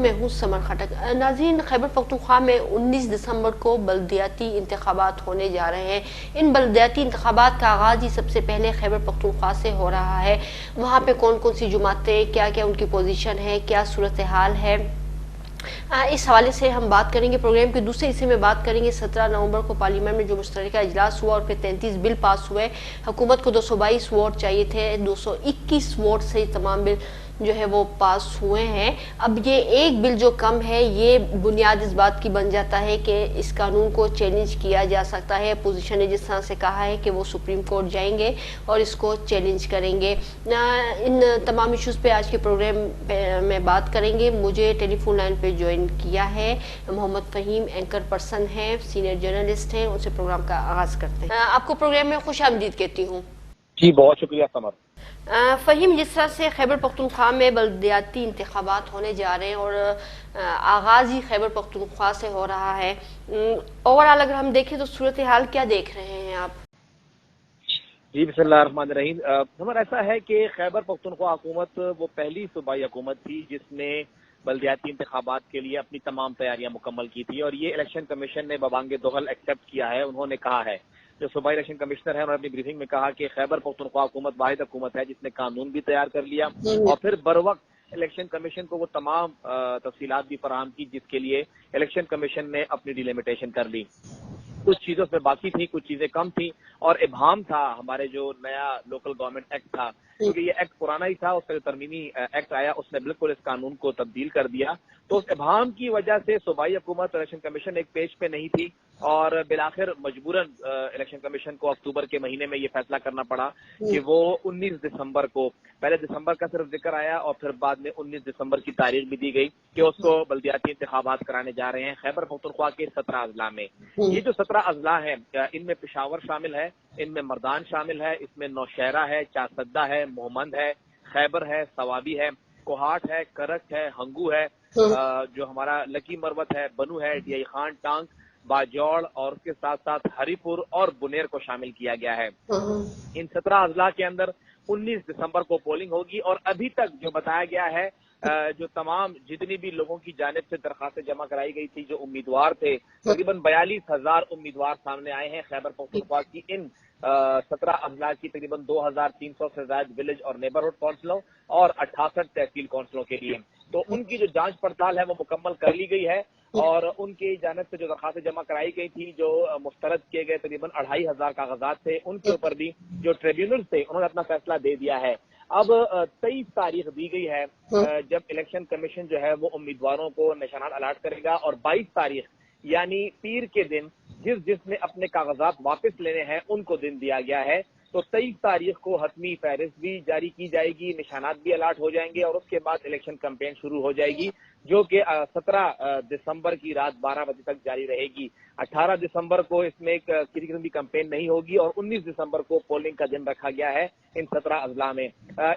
मैं हूँ समर खटक। नाज़रीन, खैबर पख्तूनख्वा में 19 दिसंबर को बल्दियाती इंतखाबात होने जा रहे हैं। इन बल्दियाती इंतखाबात का आगाज़ ही सबसे पहले खैबर पख्तूनख्वा से हो रहा है। वहाँ पे कौन कौन सी जमातें, क्या क्या उनकी पोजीशन है, क्या सूरत हाल है, इस हवाले से हम बात करेंगे। प्रोग्राम के दूसरे हिस्से में बात करेंगे 17 नवंबर को पार्लियामेंट में जो मुश्तरका इजलास हुआ और फिर 33 बिल पास हुए। हुकूमत को 222 वोट चाहिए थे, 221 वोट से तमाम बिल जो है वो पास हुए हैं। अब ये एक बिल जो कम है, ये बुनियाद इस बात की बन जाता है कि इस कानून को चैलेंज किया जा सकता है। अपोजिशन ने जिस तरह से कहा है कि वो सुप्रीम कोर्ट जाएंगे और इसको चैलेंज करेंगे। इन तमाम इश्यूज़ पे आज के प्रोग्राम में बात करेंगे। मुझे टेलीफोन लाइन पे ज्वाइन किया है मोहम्मद फ़हीम, एंकर पर्सन हैं, सीनियर जर्नलिस्ट हैं। उनसे प्रोग्राम का आगाज़ करते हैं। आपको प्रोग्राम में खुश आमदीद कहती हूँ। जी बहुत शुक्रिया समर। फ़हीम, जिस तरह से खैबर पख्तूनख्वा में बल्दियाती इंतखाबात होने जा रहे हैं और आगाज़ ही खैबर पख्तूनख्वा से हो रहा है, ओवरऑल अगर हम देखें तो सूरत हाल क्या देख रहे हैं आप? जी बिस्मिल्लाहिर्रहमानिर्रहीम। समर, ऐसा है कि खैबर पख्तूनख्वा हुकूमत वो पहली सूबाई हुकूमत थी जिसने बल्दियाती इंतखाबात के लिए अपनी तमाम तैयारियां मुकम्मल की थी और ये इलेक्शन कमीशन ने बबांगे दोहल एक्सेप्ट किया है। उन्होंने कहा है, जो सूबाई इलेक्शन कमिश्नर है, उन्होंने अपनी ब्रीफिंग में कहा कि खैबर पख्तूनख्वा हुकूमत वाहिद हुकूमत है जिसने कानून भी तैयार कर लिया और फिर बर वक्त इलेक्शन कमीशन को वो तमाम तफसीलात भी फराहम की जिसके लिए इलेक्शन कमीशन ने अपनी डिलिमिटेशन कर ली। कुछ चीजों पे बाकी थी, कुछ चीजें कम थी और इबाम था हमारे जो नया लोकल गवर्नमेंट एक्ट था, क्योंकि ये एक्ट पुराना ही था, उसका जो तरमीमी एक्ट आया उसने बिल्कुल इस कानून को तब्दील कर दिया। तो उस इबाम की वजह से सूबाई हुकूमत इलेक्शन कमीशन एक पेज पे नहीं थी और बिलाखिर मजबूरन इलेक्शन कमीशन को अक्टूबर के महीने में ये फैसला करना पड़ा कि वो 19 दिसंबर को, पहले दिसंबर का सिर्फ जिक्र आया और फिर बाद में 19 दिसंबर की तारीख भी दी गई कि उसको बल्दियाती इंतखाबात कराने जा रहे हैं खैबर पख्तूनख्वा के 17 अजला में। ये जो 17 अजला है, इनमें पेशावर शामिल है, इनमें मर्दान शामिल है, इसमें नौशहरा है, चासद्दा है, मोहम्मद है, खैबर है, सवाबी है, कोहाट है, करक है, हंगू है, जो हमारा लकी मरवत है, बनू है, डीआई खान, टांग, बाजौड़ और उसके साथ साथ हरीपुर और बुनेर को शामिल किया गया है। इन 17 अजला के अंदर 19 दिसंबर को पोलिंग होगी और अभी तक जो बताया गया है, जो तमाम जितनी भी लोगों की जानिब से दरखास्तें जमा कराई गई थी, जो उम्मीदवार थे, तकरीबन 42,000 उम्मीदवार सामने आए हैं खैबर पख्तूनख्वा की इन 17 अजला की तकरीबन 2,300 से ज्यादा विलेज और नेबरहुड काउंसिलों और 68 तहसील काउंसिलों के लिए। तो उनकी जो जांच पड़ताल है वो मुकम्मल कर ली गई है और उनकी जानिब से जो दरखास्तें जमा कराई गई थी, जो मुस्तरद किए गए तकरीबन 2,500 कागजात थे, उनके ऊपर भी जो ट्रिब्यूनल थे उन्होंने अपना फैसला दे दिया है। अब 23 तारीख दी गई है जब इलेक्शन कमीशन जो है वो उम्मीदवारों को निशानात अलॉट करेगा और 22 तारीख यानी पीर के दिन जिसने अपने कागजात वापस लेने हैं उनको दिन दिया गया है। तो 23 तारीख को हतमी फहरिस्त भी जारी की जाएगी, निशानात भी अलॉट हो जाएंगे और उसके बाद इलेक्शन कैंपेन शुरू हो जाएगी, जो कि 17 दिसंबर की रात 12 बजे तक जारी रहेगी। 18 दिसंबर को इसमें एक किसी किस्म की कैंपेन नहीं होगी और 19 दिसंबर को पोलिंग का दिन रखा गया है इन 17 अजला में।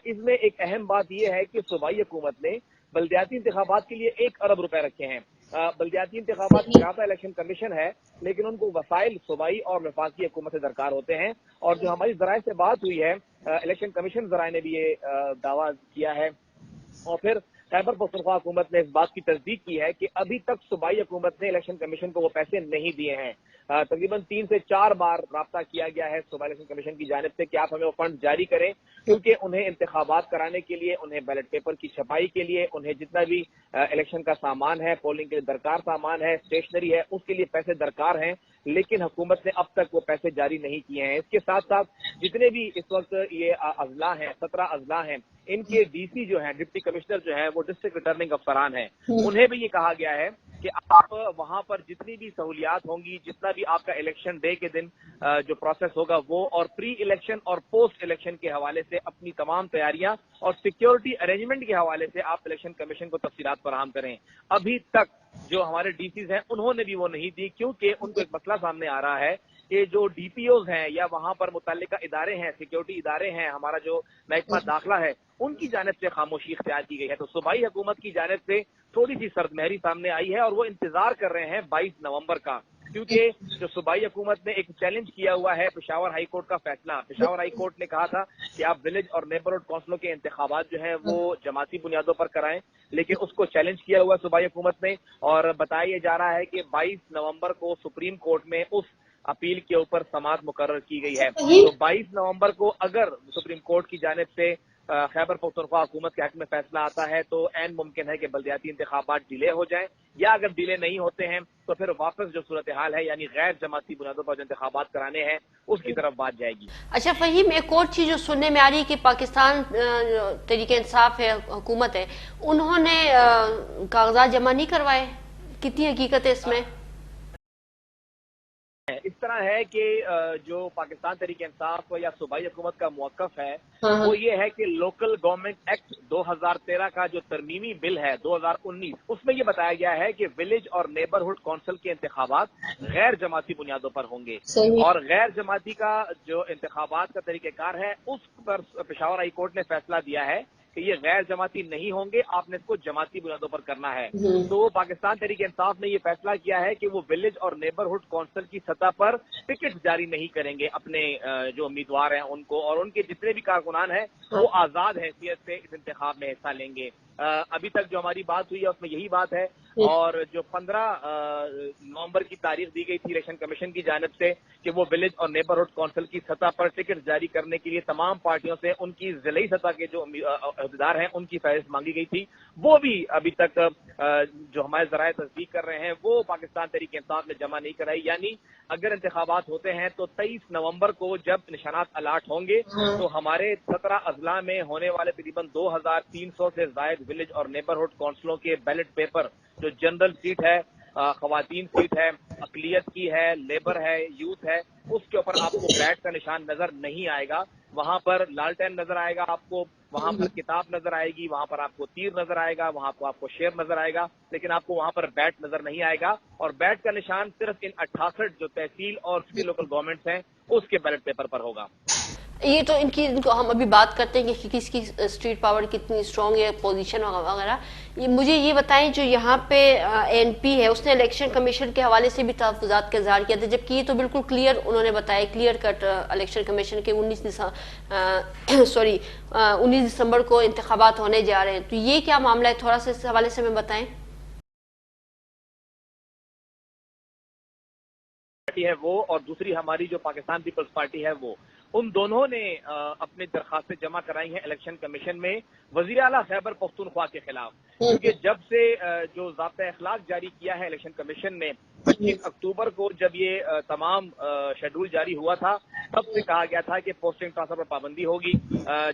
इसमें एक अहम बात यह है कि सूबाई हुकूमत ने बल्दियाती इंतखाबात के लिए 1 अरब रुपए रखे हैं। बल्दियाती इंतखाबात कराता इलेक्शन कमीशन है, लेकिन उनको वसाइल सूबाई और वफाकी हुकूमत से दरकार होते हैं और जो हमारी जराये से बात हुई है, इलेक्शन कमीशन जराये ने भी ये दावा किया है और फिर खैबर पख्तूनख्वा हुकूमत ने इस बात की तस्दीक की है कि अभी तक सूबाई हुकूमत ने इलेक्शन कमीशन को वो पैसे नहीं दिए हैं। तकरीबन 3 से 4 बार राब्ता किया गया है सूबाई इलेक्शन कमीशन की जानिब से कि आप हमें वो फंड जारी करें, क्योंकि उन्हें इंतखाबात कराने के लिए, उन्हें बैलेट पेपर की छपाई के लिए, उन्हें जितना भी इलेक्शन का सामान है, पोलिंग के लिए दरकार सामान है, स्टेशनरी है, उसके लिए पैसे दरकार हैं, लेकिन हुकूमत ने अब तक वो पैसे जारी नहीं किए हैं। इसके साथ साथ जितने भी इस वक्त ये अजला हैं, 17 अजला हैं, इनके डीसी जो हैं, डिप्टी कमिश्नर जो हैं, वो डिस्ट्रिक्ट रिटर्निंग अफसरान हैं, उन्हें भी ये कहा गया है कि आप वहां पर जितनी भी सहूलियात होंगी, जितना भी आपका इलेक्शन डे के दिन जो प्रोसेस होगा वो और प्री इलेक्शन और पोस्ट इलेक्शन के हवाले से अपनी तमाम तैयारियां और सिक्योरिटी अरेंजमेंट के हवाले से आप इलेक्शन कमीशन को तफसीलात फराहम करें। अभी तक जो हमारे डीसीज हैं उन्होंने भी वो नहीं दी, क्योंकि उनको एक मसला सामने आ रहा है कि जो डीपीओज हैं या वहां पर मुतल्लिका इदारे हैं, सिक्योरिटी इदारे हैं, हमारा जो महकमा दाखिला है, उनकी जानिब से खामोशी इख्तियार की गई है। तो सूबाई हुकूमत की जानिब से थोड़ी सी सर्दमहरी सामने आई है और वो इंतजार कर रहे हैं 22 नवंबर का क्योंकि जो सूबाई हुकूमत ने एक चैलेंज किया हुआ है पेशावर हाई कोर्ट का फैसला। पेशावर हाई कोर्ट ने कहा था कि आप विलेज और नेबरहुड काउंसिलों के इंतखाबात जो है वो जमाती बुनियादों पर कराएं, लेकिन उसको चैलेंज किया हुआ सूबाई हुकूमत ने, और बताया जा रहा है कि 22 नवंबर को सुप्रीम कोर्ट में उस अपील के ऊपर समाअत मुकर्रर की गई है। तो 22 नवंबर को अगर सुप्रीम कोर्ट की जानिब से खैबर पख्तूनख्वा हुकूमत के हक में फैसला आता है तो ऐन मुमकिन है कि बल्दियाती इंतखाबात डिले हो जाएं, या अगर डिले नहीं होते हैं तो फिर वापस जो सूरत हाल है यानी गैर जमाती बुनियादों पर जो इंतखाबात कराने हैं उसकी तरफ बात जाएगी। अच्छा फहीम, एक और चीज जो सुनने में आ रही है कि पाकिस्तान तहरीक इंसाफ है, हुकूमत है, उन्होंने कागजात जमा नहीं करवाए, कितनी हकीकत है इसमें? इस तरह है कि जो पाकिस्तान तहरीक इंसाफ या सूबाई हुकूमत का मौक़िफ़ है वो ये है कि लोकल गवर्नमेंट एक्ट 2013 का जो तरमीमी बिल है 2019, उसमें ये बताया गया है कि विलेज और नेबरहुड काउंसिल के इंतखाबात गैर जमाती बुनियादों पर होंगे, और गैर जमाती का जो इंतखाबात का तरीक़ेकार है उस पर पेशावर हाई कोर्ट ने फैसला दिया है कि ये गैर जमाती नहीं होंगे, आपने इसको जमाती बुनियादों पर करना है। तो पाकिस्तान तहरीक इंसाफ ने ये फैसला किया है कि वो विलेज और नेबरहुड काउंसिल की सतह पर टिकट जारी नहीं करेंगे अपने जो उम्मीदवार हैं उनको, और उनके जितने भी कारकुनान हैं वो आजाद हैसियत से इस इंतखाब में हिस्सा लेंगे। अभी तक जो हमारी बात हुई है उसमें यही बात है, और जो 15 नवंबर की तारीख दी गई थी इलेक्शन कमीशन की जानिब से कि वो विलेज और नेबरहुड काउंसिल की सतह पर टिकट जारी करने के लिए तमाम पार्टियों से उनकी जिलाई सतह के जो अहदेदार हैं उनकी फहरिस्त मांगी गई थी, वो भी अभी तक जो हमारे जराए तस्दीक कर रहे हैं वो पाकिस्तान तहरीक इंसाफ ने जमा नहीं कराई। यानी अगर इंतखाबात होते हैं तो 23 नवंबर को जब निशानात अलाट होंगे तो हमारे 17 अजला में होने वाले तकरीबन 2300 से जायद विलेज और नेबरहुड काउंसिलों के बैलेट पेपर, जो जनरल सीट है, खवातीन सीट है, अकलियत की है, लेबर है, यूथ है, उसके ऊपर आपको बैट का निशान नजर नहीं आएगा। वहां पर लालटेन नजर आएगा आपको, वहां पर किताब नजर आएगी, वहां पर आपको तीर नजर आएगा, वहां पर आपको शेर नजर आएगा, लेकिन आपको वहां पर बैट नजर नहीं आएगा। और बैट का निशान सिर्फ इन 68 जो तहसील और सिटी लोकल गवर्नमेंट्स हैं उसके बैलेट पेपर पर होगा। ये तो इनको हम अभी बात करते हैं कि किसकी स्ट्रीट पावर कितनी स्ट्रांग है, पोजीशन वगैरह। मुझे ये बताएं, जो यहाँ पे एनपी है उसने इलेक्शन कमीशन के हवाले से भी तहफ़्फ़ुज़ात का इज़हार किया था, जबकि ये तो बिल्कुल क्लियर उन्होंने बताया, क्लियर कट इलेक्शन कमीशन के 19 दिसंबर को इंतखाबात होने जा रहे हैं। तो ये क्या मामला है, थोड़ा सा इस हवाले से हमें बताएं। पार्टी है वो और दूसरी हमारी जो पाकिस्तान पीपल्स पार्टी है वो, उन दोनों ने अपनी दरखास्तें जमा कराई हैं इलेक्शन कमीशन में वज़ीर आला खैबर पख्तूनख्वा के खिलाफ, क्योंकि जब से जो ज़ाब्ता अखलाक जारी किया है इलेक्शन कमीशन ने 25 अक्टूबर को जब ये तमाम शेड्यूल जारी हुआ था, तब से कहा गया था कि पोस्टिंग ट्रांसफर पर पाबंदी होगी,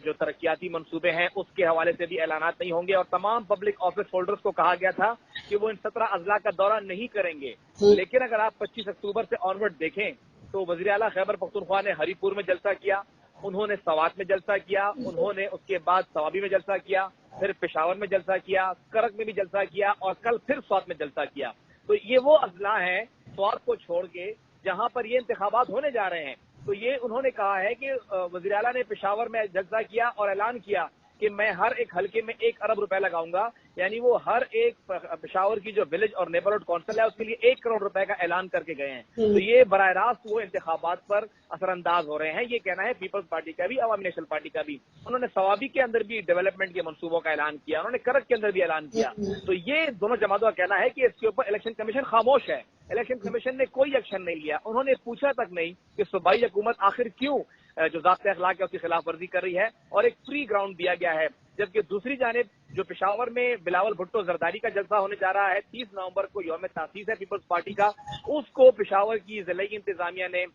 जो तरक्याती मंसूबे हैं उसके हवाले से भी ऐलानात नहीं होंगे, और तमाम पब्लिक ऑफिस होल्डर्स को कहा गया था कि वो इन 17 अजला का दौरा नहीं करेंगे। लेकिन अगर आप 25 अक्टूबर से ऑनवर्ड देखें तो वज़ीर आला खैबर पख्तूनख्वा ने हरीपुर में जलसा किया, उन्होंने सवात में जलसा किया, उन्होंने उसके बाद सवाबी में जलसा किया, फिर पेशावर में जलसा किया, करक में भी जलसा किया, और कल फिर स्वात में जलसा किया। तो ये वो अजला हैं स्वात को छोड़ के जहां पर ये इंतखाबात होने जा रहे हैं। तो ये उन्होंने कहा है कि वज़ीर आला ने पेशावर में जलसा किया और ऐलान किया कि मैं हर एक हलके में 1 अरब रुपए लगाऊंगा, यानी वो हर एक पेशावर की जो विलेज और नेबरहुड काउंसिल है उसके लिए 1 करोड़ रुपए का ऐलान करके गए हैं। तो ये बराह रास्त वो इंतखाबात पर असरअंदाज हो रहे हैं। ये कहना है पीपल्स पार्टी का भी, अवामी नेशनल पार्टी का भी। उन्होंने सवाबी के अंदर भी डेवलपमेंट के मंसूबों का ऐलान किया, उन्होंने करक के अंदर भी ऐलान किया। तो ये दोनों जमातों का कहना है कि इसके ऊपर इलेक्शन कमीशन खामोश है, इलेक्शन कमीशन ने कोई एक्शन नहीं लिया, उन्होंने पूछा तक नहीं कि सूबाई हुकूमत आखिर क्यों जो ज़ाब्ता अखलाक है उसकी खिलाफ वर्जी कर रही है, और एक फ्री ग्राउंड दिया गया है। जबकि दूसरी जानिब जो पेशावर में बिलावल भुट्टो जरदारी का जलसा होने जा रहा है 30 नवंबर को, यौम तासीस है पीपल्स पार्टी का, उसको पेशावर की जिलाई इंतजामिया ने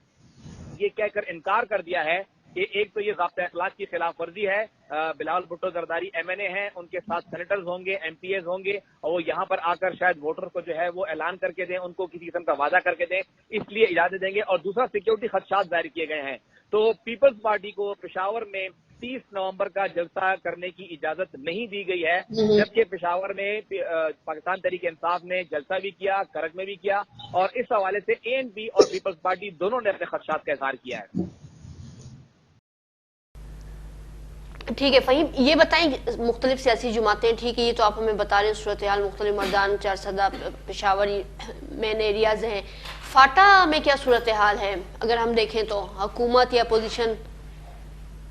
ये कहकर इनकार कर दिया है कि एक तो ये ज़ाब्ता अखलाक की खिलाफ वर्जी है, बिलावल भुट्टो जरदारी MNA हैं, उनके साथ सेनेटर्स होंगे, MPAs होंगे, और वो यहाँ पर आकर शायद वोटर को जो है वो ऐलान करके दें, उनको किसी किस्म का वादा करके दें, इसलिए इजाजत देंगे। और दूसरा सिक्योरिटी खदशात जाहिर किए गए हैं। तो पीपल्स पार्टी को पेशावर में 30 नवंबर का जलसा करने की इजाजत नहीं दी गई है, जबकि पेशावर में पाकिस्तान तहरीक इंसाफ ने जलसा भी किया, करक में भी किया, और इस हवाले से ANP और पीपल्स पार्टी दोनों ने अपने खदशात का इजहार किया है। ठीक है फहीम, ये बताएं, मुख्तलिफ सियासी जमातें, ठीक है ये तो आप हमें बता रहे हैं सूरत हाल, मुख्तलिफ मर्दान, चारसदा, पेशावरी मेन एरियाज हैं, फाटा में क्या सूरत हाल है अगर हम देखें तो, हुकूमत या पोजीशन?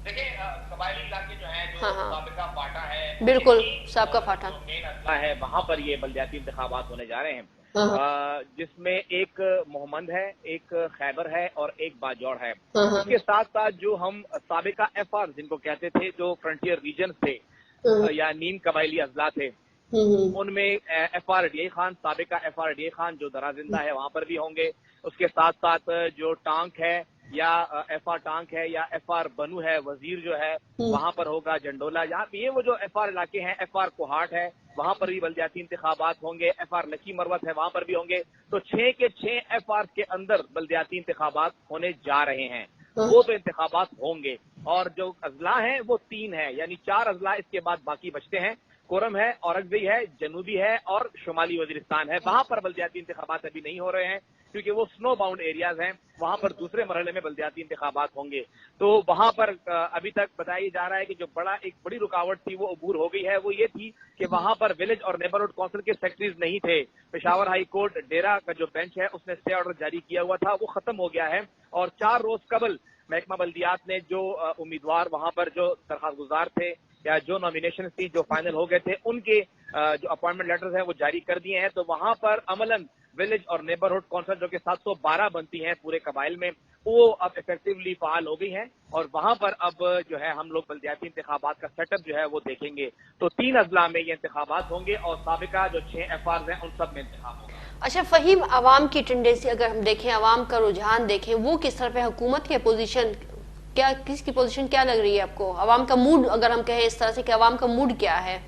देखिए, कबायली इलाके जो हैं, जो हाँ साबिका फाटा है, बिल्कुल, साबका फाटा जो मेन अजला है, वहां पर ये बलदियाती इंतखाबात होने जा रहे हैं, हाँ जिसमें एक मोहम्मद है, एक खैबर है और एक बाजौड़ है। हाँ इसके साथ साथ जो हम साबिका एफआर जिनको कहते थे, जो फ्रंटियर रीजन थे या नीम कबायली अजला थे, उनमें एफआर डीए खान, साबिका एफआर डीए खान जो दरा जिंदा है वहां पर भी होंगे। उसके साथ साथ जो टांक है या एफआर टांक है या एफआर बनू है, वजीर जो है वहां पर होगा, जंडोला, यहाँ पे ये वो जो एफआर इलाके हैं, एफआर कोहाट है वहां पर भी बलदियाती इंतखाबात होंगे, एफआर लकी मरवत है वहां पर भी होंगे। तो 6 के 6 एफआर के अंदर बलदियाती इंतखाबात होने जा रहे हैं। वो तो इंतखाबात होंगे, और जो अजला हैं वो 3 है, यानी 4 अजला इसके बाद बाकी बचते हैं। कोरम है, औरंगजेब है, जनूबी है और शुमाली वजीरिस्तान है। वहां पर बलदियाती इंतखाबात अभी नहीं हो रहे हैं क्योंकि वो स्नो बाउंड एरियाज हैं, वहां पर दूसरे मरहले में बलदियाती इंतखाबात होंगे। तो वहां पर अभी तक बताया जा रहा है कि जो एक बड़ी रुकावट थी वो अबूर हो गई है। वो ये थी कि वहां पर विलेज और नेबरहुड काउंसिल के सेक्रेटरीज नहीं थे। पेशावर हाई कोर्ट डेरा का जो बेंच है उसने स्टे ऑर्डर जारी किया हुआ था, वो खत्म हो गया है। और 4 रोज कबल महकमा बल्दियात ने जो उम्मीदवार वहां पर जो दरखास्त गुजार थे या जो नॉमिनेशन थी जो फाइनल हो गए थे, उनके जो अपॉइंटमेंट लेटर्स हैं वो जारी कर दिए हैं। तो वहां पर अमलन विलेज और नेबरहुड काउंसिल जो कि 712 बनती हैं पूरे कबाइल में, वो अब इफेक्टिवली फाल हो गई हैं। और वहां पर अब जो है हम लोग बल्दियाती इंतखाबात का सेटअप जो है वो देखेंगे। तो 3 अजला में ये इंतखाबात होंगे और साबिका जो 6 एफआर हैं उन सब में इंतखाब होगा। अच्छा फहीम, आवाम की टेंडेंसी अगर हम देखें, आवाम का रुझान देखें, वो किस तरफ है? हुकूमत या पोजीशन, क्या किसकी पोजीशन क्या लग रही है आपको? आवाम का मूड अगर हम कहें इस तरह से कि आवाम का मूड क्या है?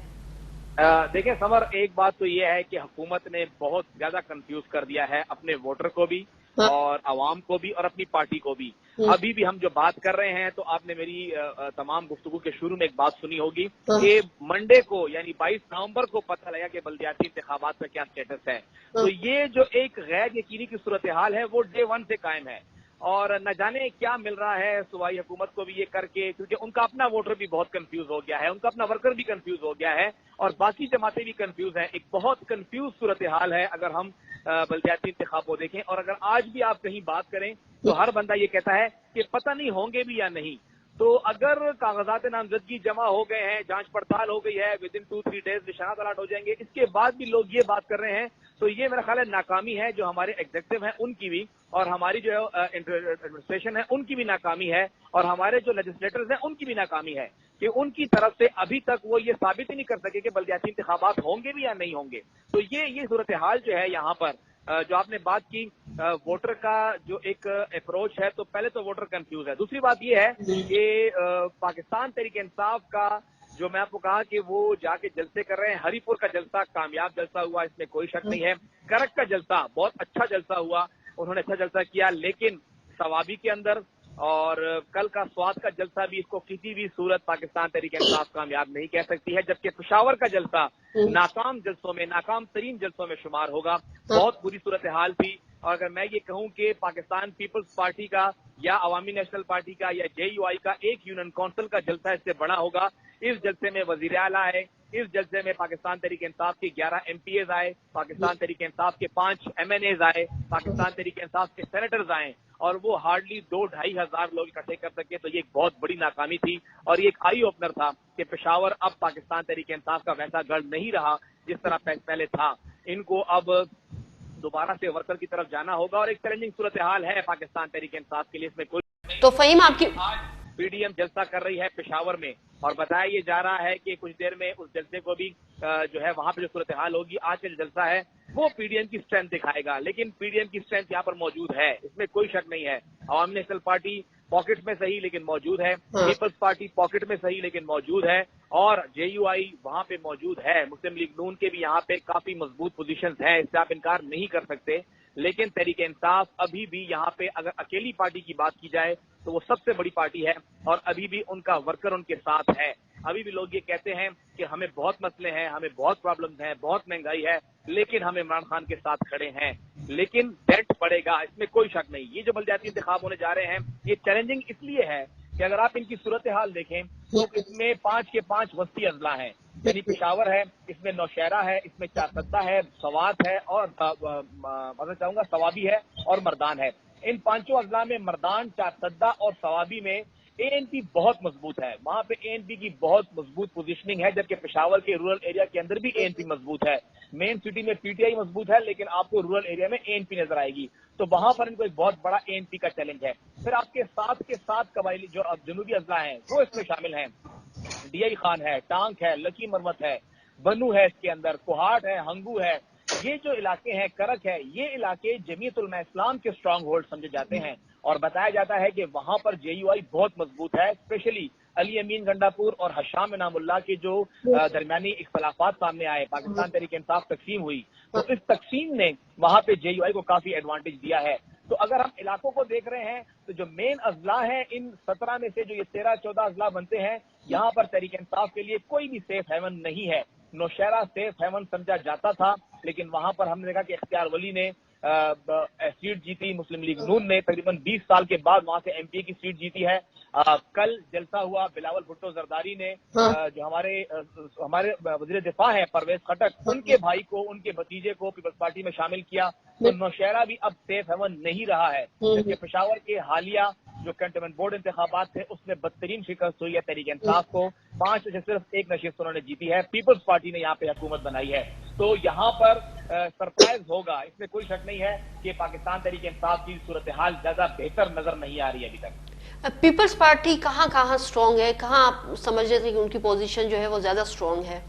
देखिए समर, एक बात तो ये है कि हुकूमत ने बहुत ज्यादा कंफ्यूज कर दिया है अपने वोटर को भी और आवाम को भी और अपनी पार्टी को भी। अभी भी हम जो बात कर रहे हैं, तो आपने मेरी तमाम गुफ्तगू के शुरू में एक बात सुनी होगी कि मंडे को यानी 22 नवंबर को पता लगा कि बल्दियाती इंतखाबात का क्या स्टेटस है। तो ये जो एक गैर यकीनी की सूरत हाल है वो डे 1 से कायम है, और न जाने क्या मिल रहा है सूबाई हुकूमत को भी ये करके, क्योंकि उनका अपना वोटर भी बहुत कंफ्यूज हो गया है, उनका अपना वर्कर भी कंफ्यूज हो गया है और बाकी जमातें भी कंफ्यूज हैं। एक बहुत कंफ्यूज सूरत हाल है अगर हम बल्दियाती इंतखाब को देखें। और अगर आज भी आप कहीं बात करें तो हर बंदा ये कहता है कि पता नहीं होंगे भी या नहीं। तो अगर कागजात नामजदगी जमा हो गए हैं, जांच पड़ताल हो गई है, विद इन 2-3 डेज निशानात अलाट हो जाएंगे, इसके बाद भी लोग ये बात कर रहे हैं, तो ये मेरा ख्याल है नाकामी है जो हमारे एग्जीक्यूटिव हैं उनकी भी, और हमारी जो एडमिनिस्ट्रेशन है उनकी भी नाकामी है, और हमारे जो लेजिस्लेटर्स हैं उनकी भी नाकामी है कि उनकी तरफ से अभी तक वो ये साबित ही नहीं कर सके कि बल्दियाती इंतखाबात होंगे भी या नहीं होंगे। तो ये सूरत हाल जो है यहाँ पर जो आपने बात की वोटर का जो एक अप्रोच है, तो पहले तो वोटर कंफ्यूज है। दूसरी बात ये है कि पाकिस्तान तहरीक इंसाफ का जो मैं आपको कहा कि वो जाके जलसे कर रहे हैं, हरीपुर का जलसा कामयाब जलसा हुआ, इसमें कोई शक नहीं है। करक का जलसा बहुत अच्छा जलसा हुआ, उन्होंने अच्छा जलसा किया, लेकिन सवाबी के अंदर, और कल का स्वाद का जलसा भी इसको किसी भी सूरत पाकिस्तान तहरीक इंसाफ कामयाब नहीं कह सकती है, जबकि पेशावर का जलसा नाकाम जलसों में, नाकाम तरीन जलसों में शुमार होगा। बहुत बुरी सूरत हाल थी। और अगर मैं ये कहूं कि पाकिस्तान पीपल्स पार्टी का या अवामी नेशनल पार्टी का या JUI का एक यूनियन काउंसिल का जलसा इससे बड़ा होगा। इस जलसे में वजीर आला आए, इस जलसे में पाकिस्तान तहरीक इंसाफ के 11 MPAs आए, पाकिस्तान तहरीक इंसाफ के 5 MNAs आए, पाकिस्तान तहरीक इंसाफ के सेनेटर्स आए, और वो हार्डली 2-2.5 हजार लोग इकट्ठे कर सके। तो ये एक बहुत बड़ी नाकामी थी और ये एक आई ओपनर था कि पेशावर अब पाकिस्तान तहरीक इंसाफ का वैसा गढ़ नहीं रहा जिस तरह पहले था। इनको अब दोबारा से वर्कर की तरफ जाना होगा और एक चैलेंजिंग सूरत हाल है पाकिस्तान तहरीक इंसाफ के लिए, इसमें कोई। तो फहीम आपकी PDM जलसा कर रही है पेशावर में, और बताया ये जा रहा है कि कुछ देर में उस जलसे को भी जो है वहां पे जो सूरत हाल होगी, आज का जो जलसा है वो PDM की स्ट्रेंथ दिखाएगा। लेकिन PDM की स्ट्रेंथ यहाँ पर मौजूद है, इसमें कोई शक नहीं है। अवामी नेशनल पार्टी पॉकेट में सही लेकिन मौजूद है, पीपल्स पार्टी पॉकेट में सही लेकिन मौजूद है, और JUI वहां पे मौजूद है। मुस्लिम लीग नून के भी यहाँ पे काफी मजबूत पोजीशंस हैं, इससे आप इनकार नहीं कर सकते। लेकिन तहरीक इंसाफ अभी भी यहाँ पे अगर अकेली पार्टी की बात की जाए तो वो सबसे बड़ी पार्टी है और अभी भी उनका वर्कर उनके साथ है। अभी भी लोग ये कहते हैं कि हमें बहुत मसले हैं, हमें बहुत प्रॉब्लम्स हैं, बहुत महंगाई है, लेकिन हम इमरान खान के साथ खड़े हैं। लेकिन डेंट पड़ेगा, इसमें कोई शक नहीं। ये जो बलदियाती इंतखाब होने जा रहे हैं, ये चैलेंजिंग इसलिए है कि अगर आप इनकी सूरत हाल देखें तो इसमें 5 के 5 वस्ती अजला हैं, यानी पेशावर है, इसमें नौशहरा है, इसमें चारसद्दा है, सवात है और मैं चाहूंगा सवाबी है और मर्दान है। इन पांचों अजला में मर्दान, चारसद्दा और सवाबी में एएनपी बहुत मजबूत है। वहां पे एएनपी की बहुत मजबूत पोजीशनिंग है, जबकि पेशावर के रूरल एरिया के अंदर भी एएनपी मजबूत है। मेन सिटी में पीटीआई मजबूत है, लेकिन आपको रूरल एरिया में एएनपी नजर आएगी, तो वहां पर इनको एक बहुत बड़ा एएनपी का चैलेंज है। फिर आपके साथ के साथ कबायली जो अब जनूबी अजला हैं वो इसमें शामिल हैं। डीआई खान है, टांक है, लकी मरमत है, बनू है, इसके अंदर कोहाट है, हंगू है। ये जो इलाके हैं, करक है, ये इलाके जमीयत उलमा इस्लाम के स्ट्रांग होल्ड समझे जाते हैं और बताया जाता है कि वहां पर जेयूआई बहुत मजबूत है। स्पेशली अली अमीन गंडापुर और हशाम इनामुल्लाह के जो दरमियानी इख्तलाफात सामने आए, पाकिस्तान तहरीक इंसाफ तकसीम हुई, तो इस तकसीम ने वहां पे जेयूआई को काफी एडवांटेज दिया है। तो अगर हम इलाकों को देख रहे हैं तो जो मेन अजला है, इन 17 में से जो ये 13-14 अजला बनते हैं, यहाँ पर तहरीक इंसाफ के लिए कोई भी सेफ हेवन नहीं है। नौशहरा सेफ हेवन समझा जाता था, लेकिन वहां पर हमने देखा कि इख्तियार वली ने सीट जीती, मुस्लिम लीग नून ने तकरीबन 20 साल के बाद वहां से एमपी की सीट जीती है। कल जलसा हुआ, बिलावल भुट्टो जरदारी ने जो हमारे वजीर दिफा है परवेज खटक, उनके भाई को, उनके भतीजे को पीपल्स पार्टी में शामिल किया। तो नौशहरा भी अब सेफ हेवन नहीं रहा है, जबकि पेशावर के हालिया जो कंटोनमेंट बोर्ड इंतखाबात थे उसमें बदतरीन शिकस्त हुई है तहरीक इंसाफ को। 5 में से सिर्फ 1 नशिस्त उन्होंने जीती है। पीपल्स पार्टी ने यहाँ पे हुकूमत बनाई है, तो यहाँ पर सरप्राइज होगा, इसमें कोई शक नहीं है कि पाकिस्तान तहरीक इंसाफ की सूरत हाल ज्यादा बेहतर नजर नहीं आ रही है अभी तक। पीपल्स पार्टी कहाँ स्ट्रांग है, कहाँ आप समझ रहे थे कि उनकी पोजीशन जो है वो ज्यादा स्ट्रांग है?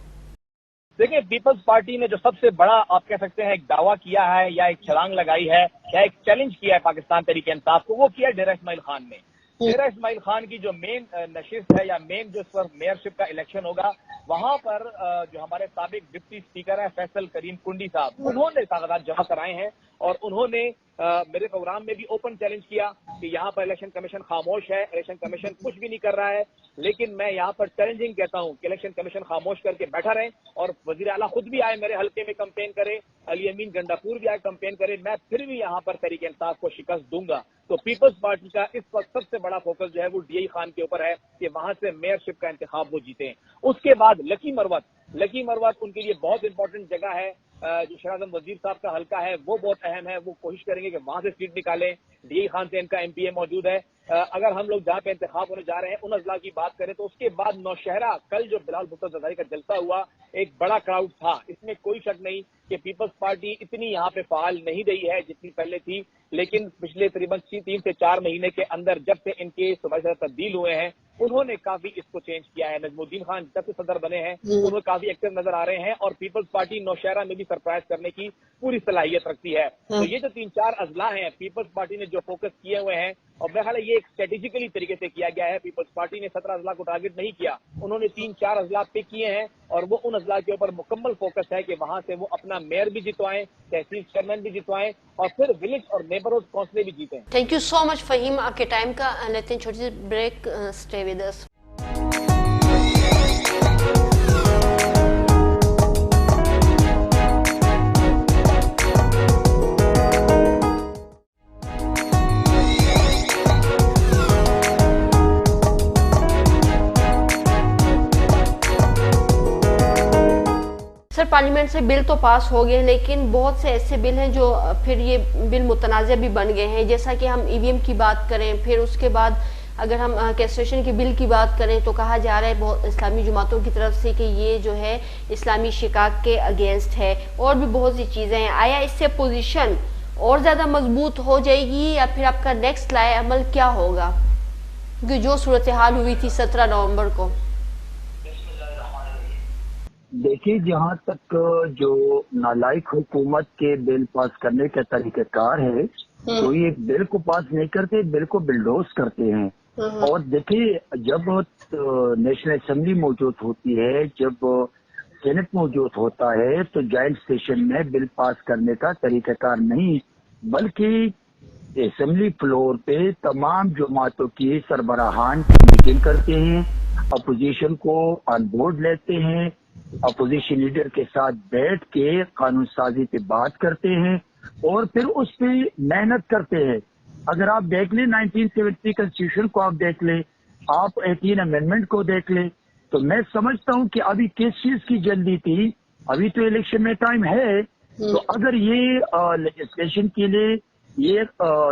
देखिए, पीपल्स पार्टी ने जो सबसे बड़ा आप कह सकते हैं एक दावा किया है या एक छलांग लगाई है या एक चैलेंज किया है पाकिस्तान तहरीक इंसाफ को, वो किया डेरा इस्माइल खान ने। डेरा इस्माइल खान की जो मेन नशिस्त है या मेन जो इस पर मेयरशिप का इलेक्शन होगा, वहां पर जो हमारे साबिक डिप्टी स्पीकर है फैसल करीम कुंडी साहब, उन्होंने कागजात जमा कराए हैं और उन्होंने मेरे प्रोग्राम में भी ओपन चैलेंज किया कि यहाँ पर इलेक्शन कमीशन खामोश है, इलेक्शन कमीशन कुछ भी नहीं कर रहा है। लेकिन मैं यहाँ पर चैलेंजिंग कहता हूँ कि इलेक्शन कमीशन खामोश करके बैठा रहे और वजीर आला खुद भी आए मेरे हल्के में कैंपेन करे, अली अमीन गंडापुर भी आए कैंपेन करे, मैं फिर भी यहाँ पर तहरीक इंसाफ को शिकस्त दूंगा। तो पीपल्स पार्टी का इस वक्त सबसे बड़ा फोकस जो है वो डीआई खान के ऊपर है कि वहां से मेयरशिप का इंतखाब वो जीते। उसके बाद लकी मरवत उनके लिए बहुत इंपॉर्टेंट जगह है। जो शहजाद वजीर साहब का हल्का है वो बहुत अहम है, वो कोशिश करेंगे कि वहां से सीट निकालें। डीआई खान से इनका एमपीए मौजूद है। अगर हम लोग जहाँ पे इंतखाब होने जा रहे हैं उन अजला की बात करें तो उसके बाद नौशहरा, कल जो बिलावल भुट्टो जरदारी का जलसा हुआ, एक बड़ा क्राउड था, इसमें कोई शक नहीं कि पीपल्स पार्टी इतनी यहाँ पे फाल नहीं रही है जितनी पहले थी। लेकिन पिछले तकरीबन 3 से 4 महीने के अंदर जब से इनके सूबाई तब्दील हुए हैं, उन्होंने काफी इसको चेंज किया है। नजमुद्दीन खान जब से सदर बने हैं उन्होंने काफी एक्टिव नजर आ रहे हैं और पीपल्स पार्टी नौशहरा में भी सरप्राइज करने की पूरी सलाहियत रखती है। तो ये जो 3-4 अजला हैं पीपल्स पार्टी ने जो फोकस किए हुए हैं, और मेरा ख्याल है ये एक स्ट्रेटेजिकली तरीके से किया गया है। पीपल्स पार्टी ने 17 अजला को टारगेट नहीं किया, उन्होंने 3-4 अजला पिक किए हैं और वो उन अजला के ऊपर मुकम्मल फोकस है कि वहां से वो अपना मेयर भी जितवाएं, तहसील चेयरमैन भी जितवाएं और फिर विलेज और नेबरहुड काउंसिल भी जीतें। Thank you so much Faheem, आपके टाइम का। लेते हैं छोटी सी break, stay with us. Sir, parliament से बिल तो पास हो गए, लेकिन बहुत से ऐसे बिल हैं जो फिर ये बिल मुतनाज़ भी बन गए हैं। जैसा कि हम ईवीएम की बात करें, फिर उसके बाद अगर हम कैस्ट्रेशन के बिल की बात करें तो कहा जा रहा है बहुत इस्लामी जमातों की तरफ से कि ये जो है इस्लामी शिकाक के अगेंस्ट है, और भी बहुत सी चीज़ें हैं। आया इससे पोजीशन और ज़्यादा मजबूत हो जाएगी या फिर आपका नेक्स्ट लाए अमल क्या होगा, क्योंकि जो सूरत हाल हुई थी 17 नवंबर को? देखिए, जहाँ तक जो नालायक हुकूमत के बिल पास करने का तरीक़ाकार है, तो ये बिल को पास नहीं करते, बिल को बिल्डोज करते हैं। और देखिए, जब नेशनल असेंबली मौजूद होती है, जब सेनेट मौजूद होता है, तो जॉइंट सेशन में बिल पास करने का तरीक़ाकार नहीं, बल्कि असेंबली फ्लोर पे तमाम जमातों की सरबराहान मीटिंग करते हैं, अपोजिशन को ऑन बोर्ड लेते हैं, अपोजिशन लीडर के साथ बैठ के कानून साजी पे बात करते हैं और फिर उस पे मेहनत करते हैं। अगर आप देख लें 1970 कॉन्स्टिट्यूशन को आप देख लें, आप 18 अमेंडमेंट को देख लें, तो मैं समझता हूं कि अभी किस चीज की जल्दी थी। अभी तो इलेक्शन में टाइम है, तो अगर ये लेजिस्लेशन के लिए ये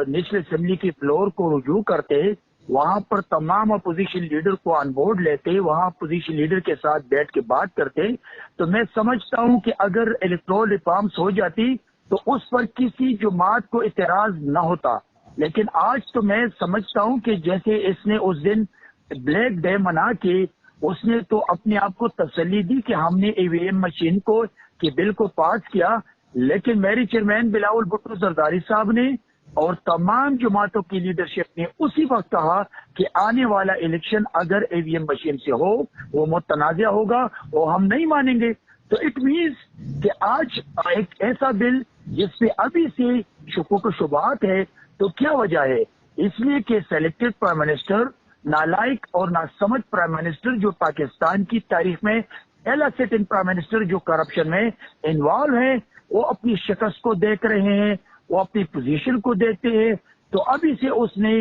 नेशनल असेंबली की फ्लोर को रुजू करते, वहां पर तमाम अपोजिशन लीडर को ऑन बोर्ड लेते, वहां अपोजिशन लीडर के साथ बैठ के बात करते, तो मैं समझता हूं कि अगर इलेक्टोरल रिफॉर्म्स हो जाती तो उस पर किसी जमात को इतराज न होता। लेकिन आज तो मैं समझता हूं कि जैसे इसने उस दिन ब्लैक डे मना के उसने तो अपने आप को तसल्ली दी कि हमने ईवीएम मशीन को के बिल को पास किया, लेकिन मेरी चेयरमैन बिलावल भुट्टो जरदारी साहब ने और तमाम जमातों की लीडरशिप ने उसी वक्त कहा कि आने वाला इलेक्शन अगर ईवीएम मशीन से हो वो मुतनाज़ा होगा और हम नहीं मानेंगे। तो इट मीन्स कि आज एक ऐसा बिल जिसपे अभी से शुक्र शुबात है, तो क्या वजह है? इसलिए कि सेलेक्टेड प्राइम मिनिस्टर नालायक और नासमझ प्राइम मिनिस्टर जो पाकिस्तान की तारीख में पहला सिटिंग प्राइम मिनिस्टर जो करप्शन में इन्वॉल्व है, वो अपनी शिकस्त को देख रहे हैं, वो अपनी पोजीशन को देखते हैं। तो अभी से उसने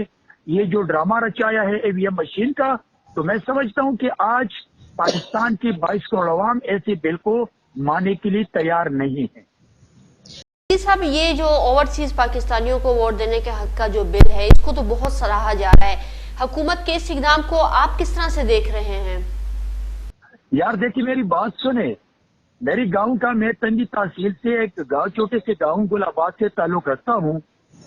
ये जो ड्रामा रचाया है ईवीएम मशीन का, तो मैं समझता हूं कि आज पाकिस्तान की 22 करोड़ अवाम ऐसे बिल को मानने के लिए तैयार नहीं है। साहब, ये जो ओवरसीज पाकिस्तानियों को वोट देने के हक का जो बिल है, इसको तो बहुत सराहा जा रहा है। हुकूमत के इस इक़दाम को आप किस तरह से देख रहे हैं? यार देखिए, मेरी बात सुने। मेरी गांव का, मैं तंगी तहसील से एक गांव, छोटे से गांव गुलाबाद से ताल्लुक रखता हूं।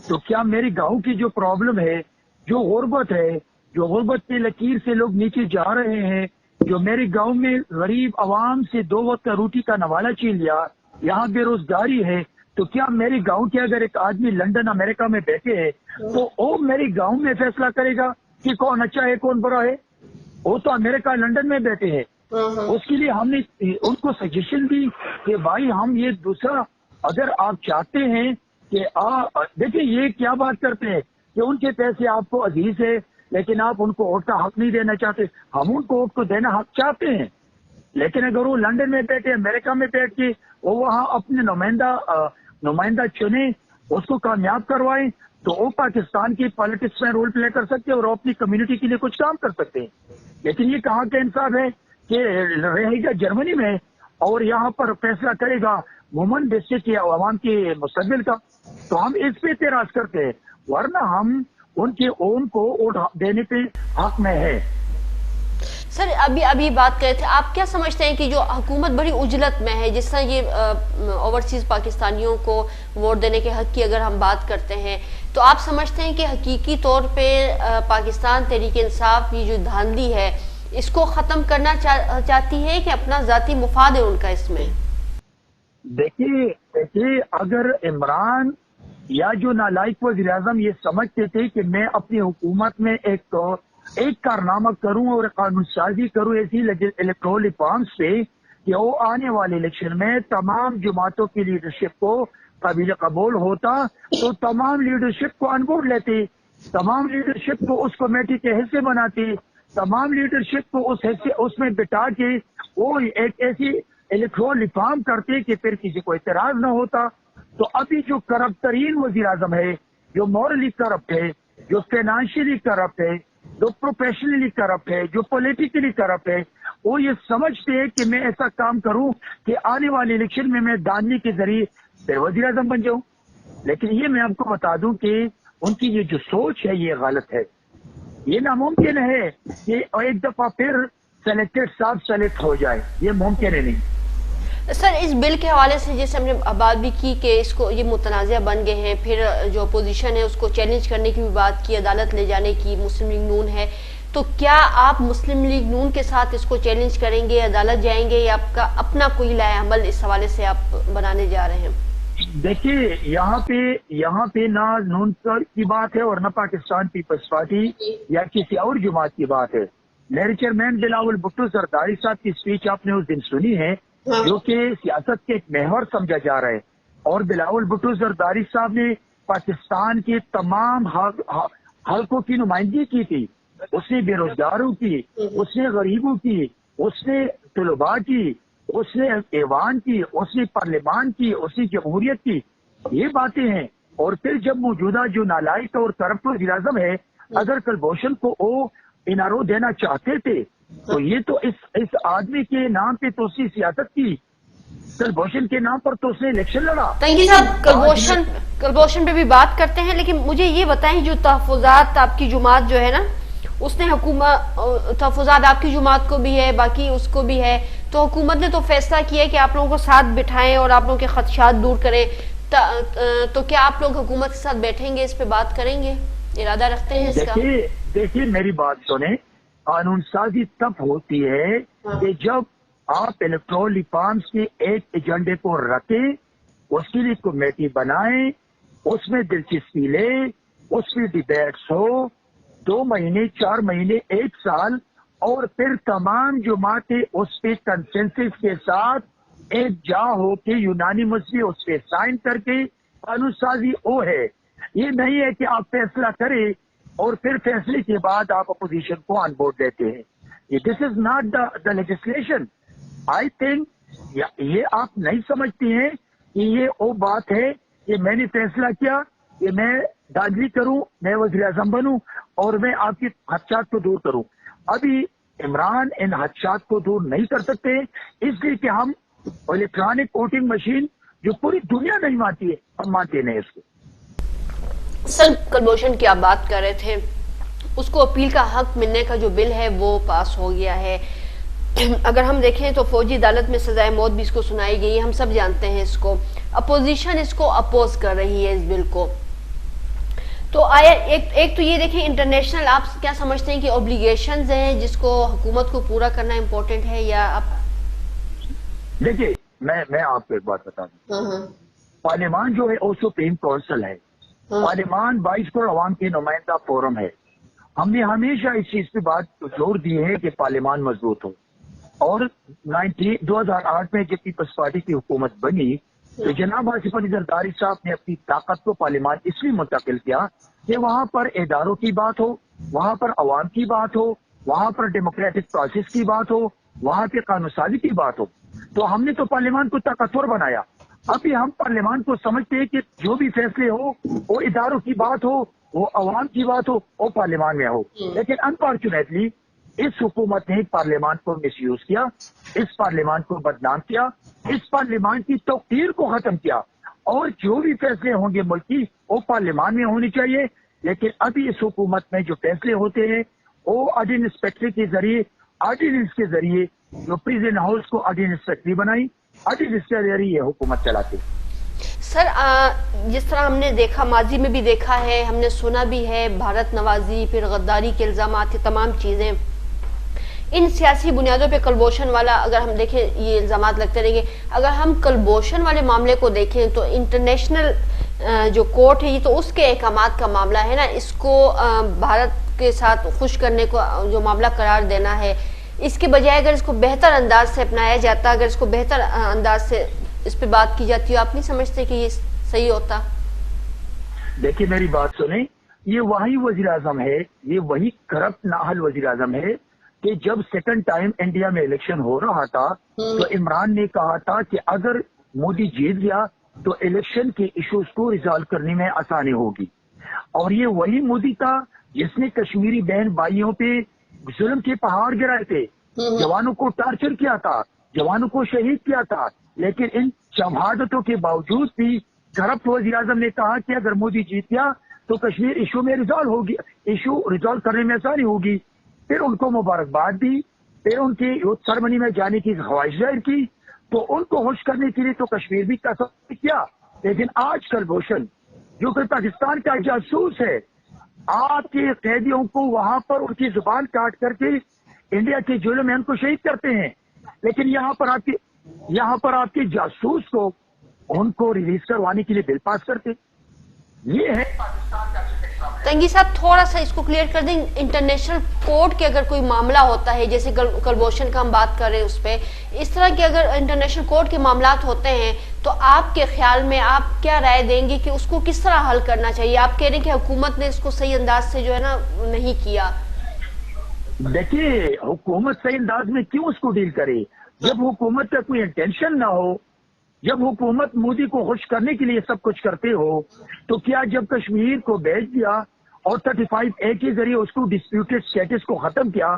तो क्या मेरी गांव की जो प्रॉब्लम है, जो गुर्बत है, जो गुर्बत की लकीर से लोग नीचे जा रहे हैं, जो मेरे गांव में गरीब आवाम से 2 वक्त का रोटी का नवाला छीन लिया, यहाँ बेरोजगारी है, तो क्या मेरे गांव के अगर एक आदमी लंदन अमेरिका में बैठे है तो वो मेरे गांव में फैसला करेगा कि कौन अच्छा है कौन बुरा है? वो तो अमेरिका लंदन में बैठे हैं। उसके लिए हमने उनको सजेशन दी कि भाई हम ये दूसरा, अगर आप चाहते हैं कि देखिए ये क्या बात करते हैं कि उनके पैसे आपको अजीज है लेकिन आप उनको वोट का हक नहीं देना चाहते। हम उनको वोट को देना हक चाहते हैं, लेकिन अगर वो लंदन में बैठे, अमेरिका में बैठ के वो वहाँ अपने नुमाइंदा चुने, उसको कामयाब करवाएं, तो वो पाकिस्तान की पॉलिटिक्स में रोल प्ले कर सकते हैं और अपनी कम्युनिटी के लिए कुछ काम कर सकते हैं। लेकिन ये कहाँ का इंसाफ है कि रहेगा जर्मनी में और यहाँ पर फैसला करेगा वुमन डिस्ट्रिक्ट या अवाम के मुस्तकबिल का। तो हम इस पे एतराज करते हैं, वरना हम उनके ओन को वोट देने पे हक में है। सर, अभी बात कर रहे थे, आप क्या समझते हैं कि जो हुकूमत बड़ी उजलत में है, जिस तरह ये ओवरसीज पाकिस्तानियों को वोट देने के हक की अगर हम बात करते हैं, तो आप समझते हैं कि हकीकी तौर पे पाकिस्तान तहरीक इंसाफ ये जो धांधली है इसको खत्म करना चाहती है कि अपना जाती मुफाद है उनका इसमें? देखिए अगर इमरान या जो नालायक वज़ीर-ए-आज़म ये समझते थे कि मैं अपनी हुकूमत में एक कारनामा करूं और कानून साजी करूं ऐसी इलेक्टोरल रिफॉर्म्स पे कि वो आने वाले इलेक्शन में तमाम जमातों की लीडरशिप को काबिल कबूल होता, तो तमाम लीडरशिप को ऑन बोर्ड लेते, तमाम लीडरशिप को उस कमेटी के हिस्से बनाते, तमाम लीडरशिप को उस हिस्से उसमें बिठा के वो एक ऐसी इलेक्टोरल रिफॉर्म करते कि फिर किसी को इतराज न होता। तो अभी जो करप्ट तरीन वज़ीर आज़म है, जो मॉरली करप्ट है, जो फाइनेंशियली करप्ट है, जो प्रोफेशनली करप्ट है, जो पॉलिटिकली करप्ट है, वो ये समझते हैं कि मैं ऐसा काम करूं कि आने वाले इलेक्शन में मैं दानवी के जरिए फिर वज़ीर आज़म बन जाऊं। लेकिन ये मैं आपको बता दूं कि उनकी ये जो सोच है ये गलत है। ये नामुमकिन है कि एक दफा फिर सेलेक्टेड साहब सेलेक्ट हो जाए, ये मुमकिन है नहीं। सर, इस बिल के हवाले से जैसे हमने बात भी की कि इसको ये मुतनाज़ा बन गए हैं, फिर जो अपोजिशन है उसको चैलेंज करने की भी बात की, अदालत ले जाने की, मुस्लिम लीग नून है, तो क्या आप मुस्लिम लीग नून के साथ इसको चैलेंज करेंगे, अदालत जाएंगे, या आपका अपना कोई लाए अमल इस हवाले से आप बनाने जा रहे हैं? देखिए यहाँ पे ना नून की बात है और ना पाकिस्तान पीपल्स पार्टी या किसी और जमात की बात है। मेरे चेयरमैन बिलावल भुट्टो जरदारी साहब की स्पीच आपने उस दिन सुनी है, जो कि सियासत के एक महवर समझा जा रहा है, और बिलावल भुट्टो जरदारी साहब ने पाकिस्तान के तमाम हल्कों की नुमाइंदगी की थी। उसने बेरोजगारों की, उसने गरीबों की, उसने तलबा की, उसने ऐवान की, उसने पार्लियामान की, उसने जमहूरियत की, ये बातें हैं। और फिर जब मौजूदा जो नालायक और करप्ट वज़ीर-ए-आज़म है, अगर कुलभूषण को वो इनारो देना चाहते थे तो ये तो इस आदमी के नाम पे तो उसकी सियासत की, कुलभूषण के नाम पर तो उसने इलेक्शन लड़ा। तंगी साहब कुलभूषण पे भी बात करते हैं, लेकिन मुझे ये बताएं जो तहफ़्फ़ुज़ात आपकी जुमात जो है ना, उसने हुकूमत तहफ़्फ़ुज़ात आपकी जुमात को भी है, बाकी उसको भी है, तो हुकूमत ने तो फैसला किया है कि आप लोगों को साथ बिठाएं और आप लोगों के खदशात दूर करें। तो क्या आप लोग हुकूमत के साथ बैठेंगे, इस पे बात करेंगे, इरादा रखते हैं इसका? देखिए मेरी बात सुने, कानून साजी तब होती है कि जब आप इलेक्टोरल रिफॉर्म्स के एक एजेंडे को रखें, उसके लिए कमेटी बनाएं, उसमें दिलचस्पी ले, उसमें डिबेट्स हो, 2 महीने 4 महीने 1 साल, और फिर तमाम जमातें उस पे कंसेंसस के साथ एक जा हो के यूनानिमसली उस पे साइन करके कानून साजी वो है। ये नहीं है कि आप फैसला करें और फिर फैसले के बाद आप अपोजिशन को ऑन बोर्ड देते हैं। This is not the legislation. I think ये आप नहीं समझती हैं कि ये वो बात है कि मैंने फैसला किया कि मैं दाखिली करूं, मैं वज़ीर-ए-आज़म बनूं और मैं आपके खदशात को दूर करूं। अभी इमरान इन खदशात को दूर नहीं कर सकते, इसलिए कि हम इलेक्ट्रॉनिक वोटिंग मशीन जो पूरी दुनिया नहीं मानती है, हम मानते नहीं इसको। सर कुलभूषण की आप बात कर रहे थे, उसको अपील का हक मिलने का जो बिल है वो पास हो गया है। अगर हम देखें तो फौजी अदालत में सजाए मौत भी इसको सुनाई गई, हम सब जानते हैं इसको। अपोजिशन इसको अपोज कर रही है इस बिल को। तो आया एक तो ये देखें, इंटरनेशनल आप क्या समझते हैं कि ऑब्लिगेशंस हैं जिसको हुकूमत को पूरा करना इम्पोर्टेंट है, या आप? देखिए मैं आपको एक बात बता दूं, पार्लियामान जो है वो सुप्रीम काउंसिल है, पार्लियामान 22 करोड़ अवाम के नुमाइंदा फोरम है। हमने हमेशा इस चीज पे बात जोर दी है कि पार्लियामान मजबूत हो, और 2008 में जब पीपल्स पार्टी की हुकूमत बनी तो जनाब आसिफ अली जरदारी साहब ने अपनी ताकत को पार्लियामान इसलिए मुंतकिल किया कि वहां पर इदारों की बात हो, वहां पर अवाम की बात हो, वहां पर डेमोक्रेटिक प्रोसेस की बात हो, वहां पे कानून साजी की बात हो। तो हमने तो पार्लियामान को ताकतवर बनाया। अभी हम पार्लियामान को समझते हैं कि जो भी फैसले हो, वो इदारों की बात हो, वो अवाम की बात हो, वो पार्लियामान में हो। लेकिन अनफॉर्चुनेटली इस हुकूमत ने पार्लियामान को मिसयूज किया, इस पार्लियामान को बदनाम किया, इस पार्लियामान की तौकीर को खत्म किया, और जो भी फैसले होंगे मुल्की वो पार्लियामान में होने चाहिए। लेकिन अभी इस हुकूमत में जो फैसले होते हैं वो ऑर्डिनेंस फैक्ट्री के जरिए, ऑर्डिनेंस के जरिए जो प्रिजन हाउस को ऑर्डिनेंस फैक्ट्री बनाई, ऑर्डिनेंस के जरिए हुकूमत चलाते। सर जिस तरह हमने देखा, माजी में भी देखा है, हमने सुना भी है, भारत नवाजी, फिर गद्दारी के इल्जामात, ये तमाम चीजें इन सियासी बुनियादों पे कुलभूषण वाला, अगर हम देखें ये इल्जामात लगते रहेंगे। अगर हम कुलभूषण वाले मामले को देखें तो इंटरनेशनल जो कोर्ट है, ये तो उसके अहकामात का मामला है ना, इसको भारत के साथ खुश करने को जो मामला करार देना है, इसके बजाय अगर इसको बेहतर अंदाज से अपनाया जाता, अगर इसको बेहतर अंदाज से इस पे बात की जाती है, आप नहीं समझते कि ये सही होता? देखिए मेरी बात सुने, ये वही वज़ीर-ए-आज़म है, ये वही करप्ट नाहल वज़ीर-ए-आज़म है कि जब सेकंड टाइम इंडिया में इलेक्शन हो रहा था तो इमरान ने कहा था कि अगर मोदी जीत गया तो इलेक्शन के इश्यूज को रिजॉल्व करने में आसानी होगी। और ये वही मोदी था जिसने कश्मीरी बहन भाइयों पे जुल्म के पहाड़ गिराए थे, जवानों को टार्चर किया था, जवानों को शहीद किया था। लेकिन इन शहादतों के बावजूद भी करप्ट वज़ीर-ए-आज़म ने कहा कि अगर मोदी जीत गया तो कश्मीर इशू में रिजॉल्व होगी, इशू रिजॉल्व करने में आसानी होगी। फिर उनको मुबारकबाद दी, फिर उनकी यूथ सेरेमनी में जाने की ख्वाहिश जाहिर की, तो उनको खुश करने के लिए तो कश्मीर भी का किया। लेकिन आज कुलभूषण जो कि पाकिस्तान का जासूस है, आपके कैदियों को वहां पर उनकी जुबान काट करके इंडिया के जेलों में उनको शहीद करते हैं, लेकिन यहाँ पर आपके जासूस को उनको रिलीज करवाने के लिए बिल पास करते। ये है पाकिस्तान का। तंगी साहब थोड़ा सा इसको क्लियर कर दें, इंटरनेशनल कोर्ट के अगर कोई मामला होता है, जैसे कुलभूषण का हम बात कर रहे हैं उस पर, इस तरह के अगर इंटरनेशनल कोर्ट के मामलात होते हैं तो आपके ख्याल में आप क्या राय देंगे कि उसको किस तरह हल करना चाहिए? आप कह रहे हैं कि हुकूमत ने इसको सही अंदाज से जो है ना नहीं किया। देखिए हुकूमत सही अंदाज में क्यों उसको डील करे, जब हुकूमत का कोई इंटेंशन ना हो, जब हुकूमत मोदी को खुश करने के लिए सब कुछ करते हो, तो क्या जब कश्मीर को भेज दिया और 35A के जरिए उसको डिस्प्यूटेड स्टेटस को खत्म किया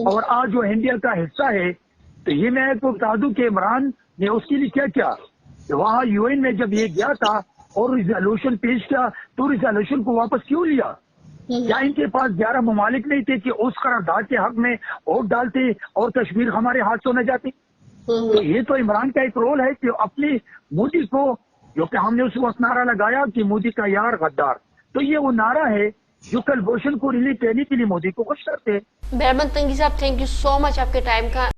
और आज जो इंडिया का हिस्सा है, तो ये मैं आपको बता दूं कि इमरान ने उसके लिए क्या किया, वहां यूएन में जब ये गया था और रिजोल्यूशन पेश किया तो रिजोल्यूशन को वापस क्यों लिया? क्या इनके पास 11 ममालिक नहीं थे कि उस करारदाद के हक में वोट डालते और कश्मीर हमारे हाथ से न जाती? तो ये तो इमरान का एक रोल है कि अपने मोदी को, जो कि हमने उस वक्त नारा लगाया कि मोदी का यार गद्दार, तो ये वो नारा है जो कल भूषण को रिलीफ देने के लिए मोदी को खुश करते हैं। मेहरबान तंगी साहब, थैंक यू सो मच आपके टाइम का।